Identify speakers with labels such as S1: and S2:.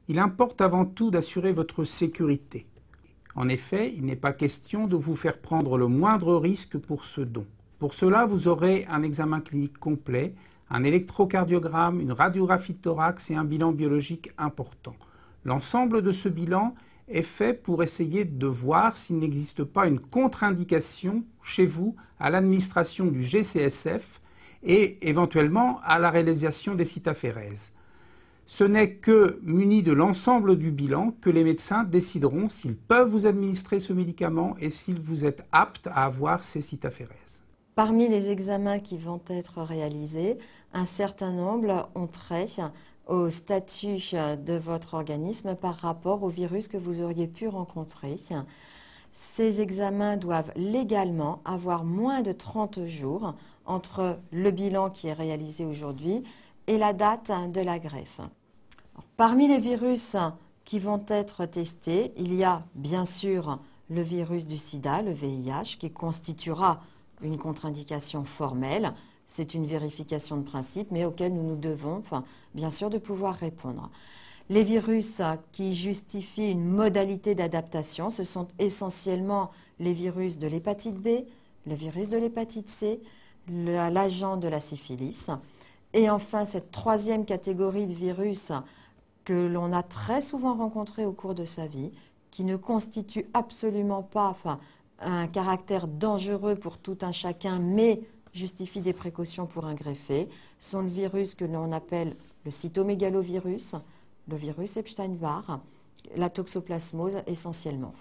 S1: il importe avant tout d'assurer votre sécurité. En effet, il n'est pas question de vous faire prendre le moindre risque pour ce don. Pour cela, vous aurez un examen clinique complet, un électrocardiogramme, une radiographie de thorax et un bilan biologique important. L'ensemble de ce bilan est fait pour essayer de voir s'il n'existe pas une contre-indication chez vous à l'administration du GCSF et éventuellement à la réalisation des cytaphérèses. Ce n'est que muni de l'ensemble du bilan que les médecins décideront s'ils peuvent vous administrer ce médicament et s'il vous êtes apte à avoir ces cytaphérèses.
S2: Parmi les examens qui vont être réalisés, un certain nombre ont trait au statut de votre organisme par rapport au virus que vous auriez pu rencontrer. Ces examens doivent légalement avoir moins de 30 jours entre le bilan qui est réalisé aujourd'hui et la date de la greffe. Parmi les virus qui vont être testés, il y a bien sûr le virus du sida, le VIH, qui constituera une contre-indication formelle. C'est une vérification de principe, mais auquel nous nous devons, bien sûr, de pouvoir répondre. Les virus qui justifient une modalité d'adaptation, ce sont essentiellement les virus de l'hépatite B, le virus de l'hépatite C, l'agent de la syphilis. Et enfin, cette troisième catégorie de virus que l'on a très souvent rencontré au cours de sa vie, qui ne constitue absolument pas un caractère dangereux pour tout un chacun, mais justifie des précautions pour un greffé, sont le virus que l'on appelle le cytomégalovirus, le virus Epstein-Barr, la toxoplasmose essentiellement.